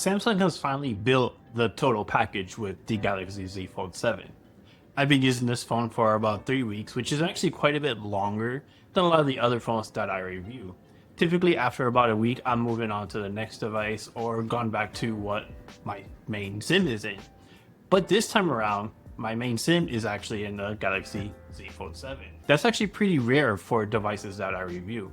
Samsung has finally built the total package with the Galaxy Z Fold 7. I've been using this phone for about 3 weeks, which is actually quite a bit longer than a lot of the other phones that I review. Typically after about a week, I'm moving on to the next device or gone back to what my main SIM is in. But this time around, my main SIM is actually in the Galaxy Z Fold 7. That's actually pretty rare for devices that I review.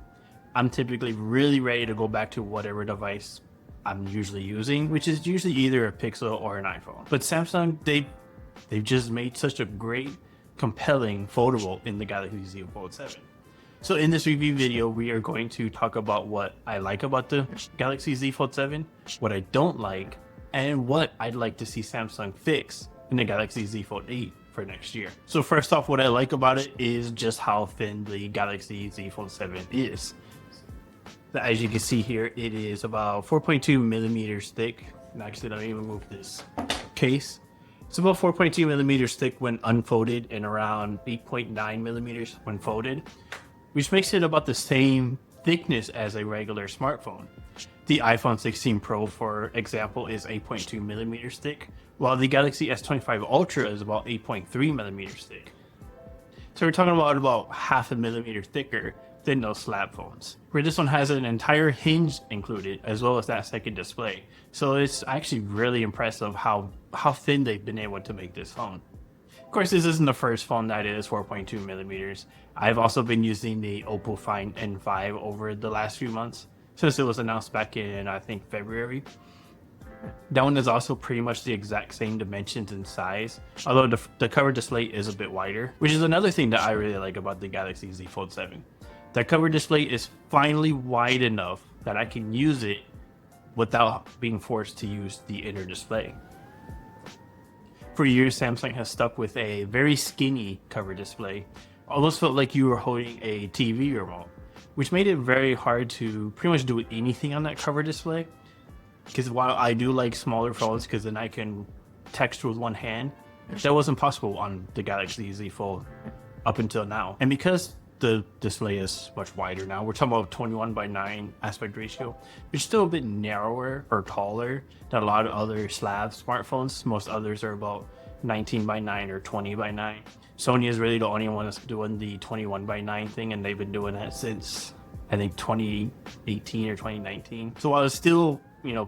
I'm typically really ready to go back to whatever device I'm usually using, which is usually either a Pixel or an iPhone. But Samsung, they've just made such a great, compelling foldable in the Galaxy Z Fold 7. So in this review video, we are going to talk about what I like about the Galaxy Z Fold 7, what I don't like, and what I'd like to see Samsung fix in the Galaxy Z Fold 8 for next year. So first off, what I like about it is just how thin the Galaxy Z Fold 7 is. As you can see here, it is about 4.2 millimeters thick. And actually, let me even move this case. It's about 4.2 millimeters thick when unfolded and around 8.9 millimeters when folded, which makes it about the same thickness as a regular smartphone. The iPhone 16 Pro, for example, is 8.2 millimeters thick, while the Galaxy S25 Ultra is about 8.3 millimeters thick. So we're talking about half a millimeter thicker than those slab phones, where this one has an entire hinge included as well as that second display. So it's actually really impressive how thin they've been able to make this phone. Of course, this isn't the first phone that is 4.2 millimeters. I've also been using the Oppo Find N5 over the last few months since it was announced back in, I think, February. That one is also pretty much the exact same dimensions and size, although the cover display is a bit wider, which is another thing that I really like about the Galaxy Z Fold 7. That cover display is finally wide enough that I can use it without being forced to use the inner display. For years, Samsung has stuck with a very skinny cover display. Almost felt like you were holding a TV remote, which made it very hard to pretty much do anything on that cover display. Because while I do like smaller phones, because then I can text with one hand, that wasn't possible on the Galaxy Z Fold up until now. And because the display is much wider now, we're talking about 21:9 aspect ratio, which is still a bit narrower or taller than a lot of other slab smartphones. Most others are about 19:9 or 20:9. Sony is really the only one that's doing the 21:9 thing, and they've been doing that since I think 2018 or 2019. So while it's still,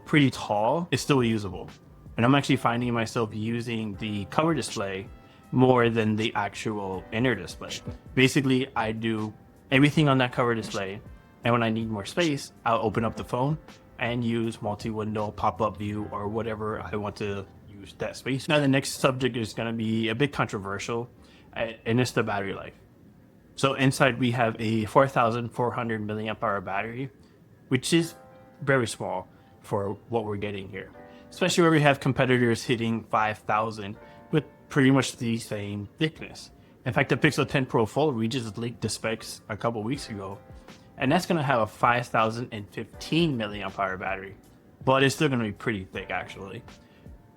pretty tall, it's still usable. And I'm actually finding myself using the cover display more than the actual inner display. Basically, I do everything on that cover display, and when I need more space, I'll open up the phone and use multi-window pop-up view or whatever I want to use that space. Now, the next subject is going to be a bit controversial, and it's the battery life. So inside we have a 4,400 milliamp hour battery, which is very small for what we're getting here, especially where we have competitors hitting 5,000 with pretty much the same thickness. In fact, the Pixel 10 Pro Fold, we just leaked the specs a couple weeks ago, and that's going to have a 5,015 milliamp hour battery, but it's still going to be pretty thick actually.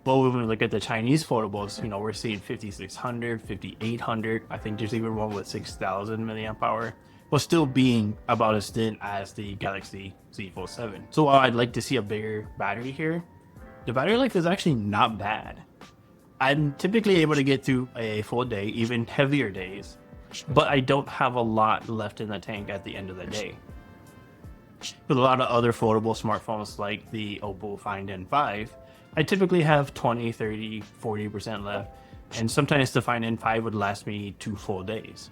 But when we look at the Chinese foldables, we're seeing 5,600, 5,800. I think there's even one with 6,000 milliamp hour, but still being about as thin as the Galaxy Z Fold 7. So while I'd like to see a bigger battery here, the battery life is actually not bad. I'm typically able to get through a full day, even heavier days, but I don't have a lot left in the tank at the end of the day. With a lot of other foldable smartphones like the Oppo Find N5, I typically have 20, 30, 40% left, and sometimes the Find N5 would last me 2 full days.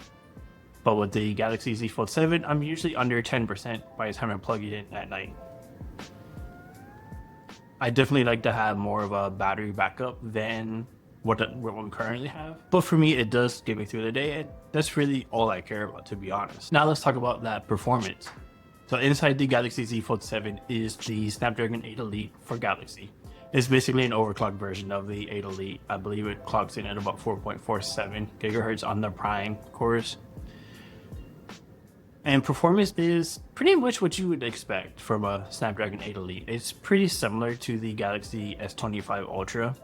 But with the Galaxy Z Fold 7, I'm usually under 10% by the time I plug it in at night. I definitely like to have more of a battery backup than what we currently have. But for me, it does get me through the day, and that's really all I care about, to be honest. Now let's talk about that performance. So inside the Galaxy Z Fold 7 is the Snapdragon 8 Elite for Galaxy. It's basically an overclocked version of the 8 Elite. I believe it clocks in at about 4.47 gigahertz on the Prime cores. And performance is pretty much what you would expect from a Snapdragon 8 Elite. It's pretty similar to the Galaxy S25 Ultra.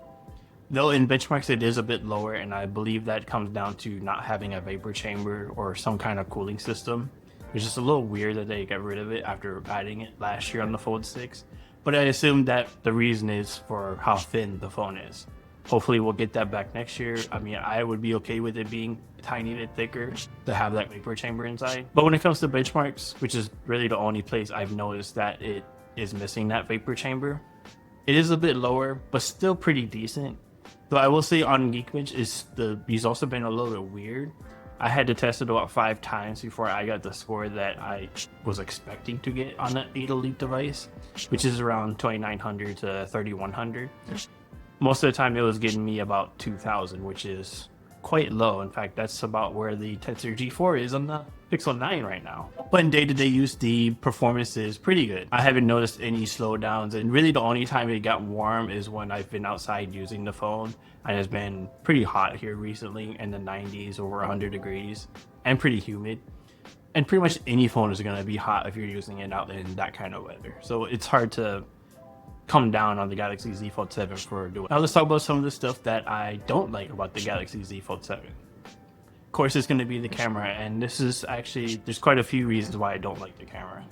Though in benchmarks it is a bit lower, and I believe that comes down to not having a vapor chamber or some kind of cooling system. It's just a little weird that they got rid of it after adding it last year on the Fold 6. but I assume that the reason is for how thin the phone is. Hopefully we'll get that back next year. I mean, I would be okay with it being a tiny bit thicker to have that vapor chamber inside. But when it comes to benchmarks, which is really the only place I've noticed that it is missing that vapor chamber, it is a bit lower, but still pretty decent. Though I will say on Geekbench, the results have been a little bit weird. I had to test it about 5 times before I got the score that I was expecting to get on that 8 Elite device, which is around 2900 to 3100. Most of the time it was getting me about 2000, which is quite low. In fact, that's about where the Tensor G4 is on the Pixel 9 right now. But in day-to-day use, the performance is pretty good. I haven't noticed any slowdowns, and really the only time it got warm is when I've been outside using the phone, and it's been pretty hot here recently, in the 90s, over 100 degrees, and pretty humid. And pretty much any phone is going to be hot if you're using it out in that kind of weather. So it's hard to come down on the Galaxy Z Fold 7 for doing. Now let's talk about some of the stuff that I don't like about the Galaxy Z Fold 7. Of course, it's going to be the camera, and this is actually, there's quite a few reasons why I don't like the camera.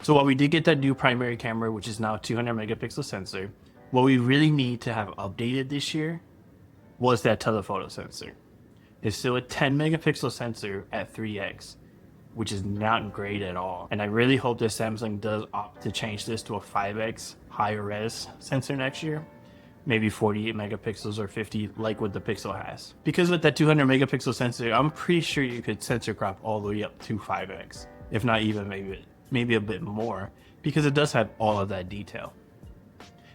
So while we did get that new primary camera, which is now 200 megapixel sensor, what we really need to have updated this year was that telephoto sensor. It's still a 10 megapixel sensor at 3x, which is not great at all. And I really hope that Samsung does opt to change this to a 5x higher res sensor next year. Maybe 48 megapixels or 50 like what the Pixel has. Because with that 200 megapixel sensor, I'm pretty sure you could sensor crop all the way up to 5x, if not even maybe a bit more, because it does have all of that detail.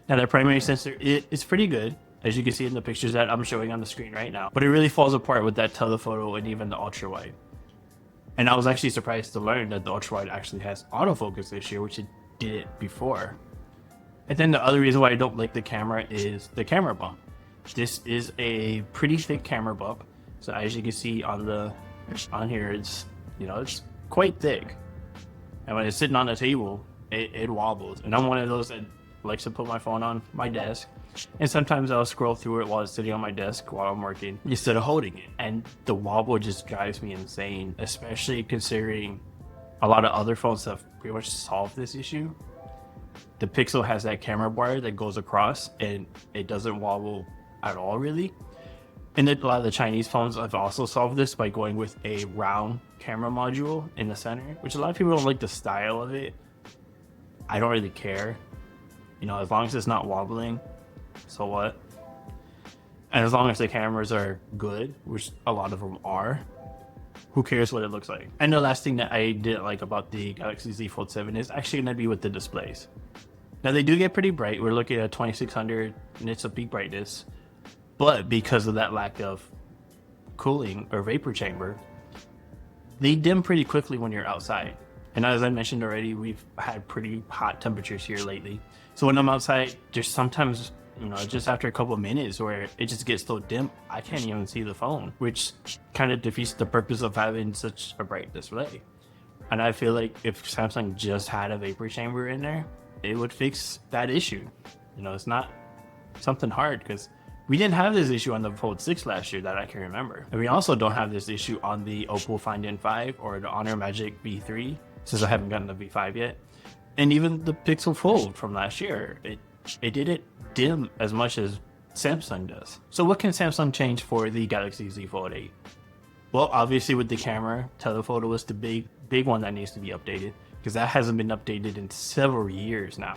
Now that primary sensor, it's pretty good, as you can see in the pictures that I'm showing on the screen right now, but it really falls apart with that telephoto and even the ultra wide. And I was actually surprised to learn that the ultra wide actually has autofocus this year, which it did before. And then the other reason why I don't like the camera is the camera bump. This is a pretty thick camera bump. So as you can see on here, it's quite thick. And when it's sitting on the table, it wobbles. And I'm one of those that likes to put my phone on my desk. And sometimes I'll scroll through it while it's sitting on my desk while I'm working instead of holding it. And the wobble just drives me insane, especially considering a lot of other phones have pretty much solved this issue. The Pixel has that camera bar that goes across and it doesn't wobble at all, really. And a lot of the Chinese phones have also solved this by going with a round camera module in the center, which a lot of people don't like the style of it. I don't really care. As long as it's not wobbling, so what? And as long as the cameras are good, which a lot of them are, who cares what it looks like? And the last thing that I didn't like about the Galaxy Z Fold 7 is actually going to be with the displays. Now they do get pretty bright. We're looking at 2600 nits of peak brightness, but because of that lack of cooling or vapor chamber, they dim pretty quickly when you're outside. And as I mentioned already, we've had pretty hot temperatures here lately. So when I'm outside, there's sometimes, just after a couple of minutes where it just gets so dim, I can't even see the phone, which kind of defeats the purpose of having such a bright display. And I feel like if Samsung just had a vapor chamber in there, it would fix that issue. It's not something hard, because we didn't have this issue on the Fold 6 last year that I can remember. And we also don't have this issue on the Oppo Find N5 or the Honor Magic V3, since I haven't gotten the V5 yet. And even the Pixel Fold from last year, it didn't dim as much as Samsung does. So what can Samsung change for the Galaxy Z Fold 8? Well, obviously with the camera, telephoto is the big one that needs to be updated, because that hasn't been updated in several years now.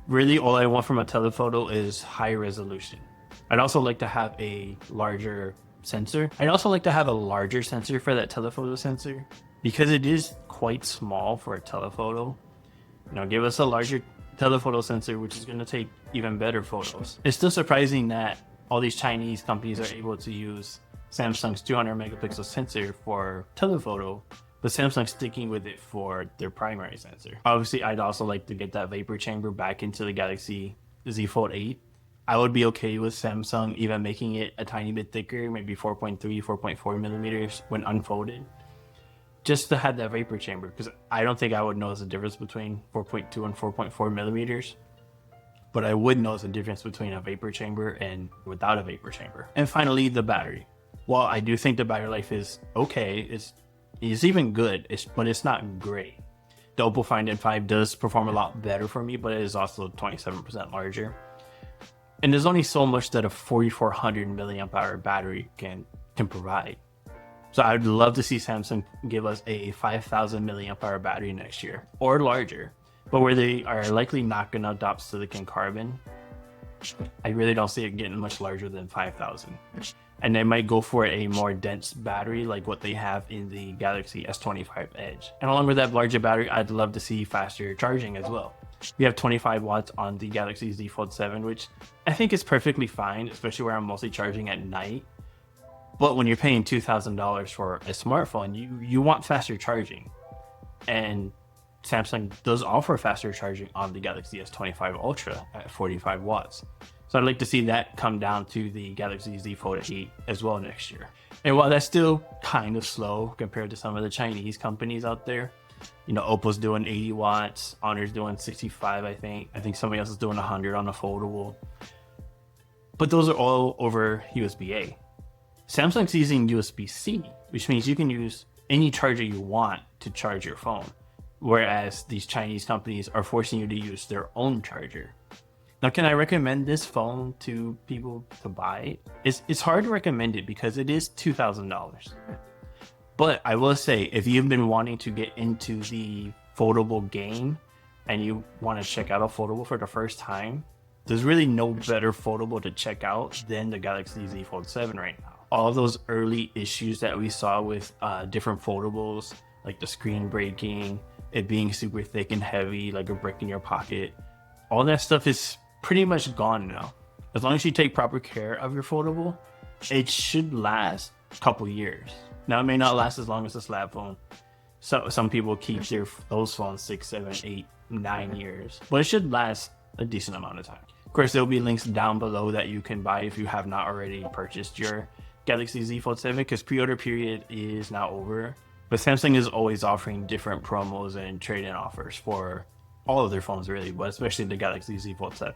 Really, all I want from a telephoto is high resolution. I'd also like to have a larger sensor. I'd also like to have a larger sensor for that telephoto sensor, because it is quite small for a telephoto. Give us a larger telephoto sensor, which is going to take even better photos. It's still surprising that all these Chinese companies are able to use Samsung's 200 megapixel sensor for telephoto, but Samsung's sticking with it for their primary sensor. Obviously, I'd also like to get that vapor chamber back into the Galaxy Z Fold 8. I would be okay with Samsung even making it a tiny bit thicker, maybe 4.3, 4.4 millimeters when unfolded, just to have that vapor chamber, because I don't think I would notice the difference between 4.2 and 4.4 millimeters. But I would notice the difference between a vapor chamber and without a vapor chamber. And finally, the battery. While I do think the battery life is okay, it's even good, but it's not great. The Oppo Find N5 does perform a lot better for me, but it is also 27% larger. And there's only so much that a 4400 milliamp hour battery can provide. So I'd love to see Samsung give us a 5000 milliamp hour battery next year or larger, but where they are likely not going to adopt silicon carbon, I really don't see it getting much larger than 5000. And they might go for a more dense battery like what they have in the Galaxy S25 Edge. And along with that larger battery, I'd love to see faster charging as well. We have 25 watts on the Galaxy Z Fold 7, which I think is perfectly fine, especially where I'm mostly charging at night. But when you're paying $2,000 for a smartphone, you want faster charging. And Samsung does offer faster charging on the Galaxy S25 Ultra at 45 watts. So I'd like to see that come down to the Galaxy Z Fold 8 as well next year. And while that's still kind of slow compared to some of the Chinese companies out there, you know, Oppo's doing 80 watts, Honor's doing 65, I think. I think somebody else is doing 100 on a foldable. But those are all over USB-A. Samsung's using USB-C, which means you can use any charger you want to charge your phone, whereas these Chinese companies are forcing you to use their own charger. Now, can I recommend this phone to people to buy? It's hard to recommend it because it is $2,000. But I will say, if you've been wanting to get into the foldable game and you want to check out a foldable for the first time, there's really no better foldable to check out than the Galaxy Z Fold 7 right now. All of those early issues that we saw with different foldables, like the screen breaking, it being super thick and heavy, like a brick in your pocket, all that stuff is pretty much gone now. As long as you take proper care of your foldable, it should last a couple years. Now, it may not last as long as a slab phone. So some people keep those phones 6, 7, 8, 9 years, but it should last a decent amount of time. Of course, there'll be links down below that you can buy if you have not already purchased your Galaxy Z Fold 7, because pre-order period is now over. But Samsung is always offering different promos and trade-in offers for all of their phones really, but especially the Galaxy Z Fold 7.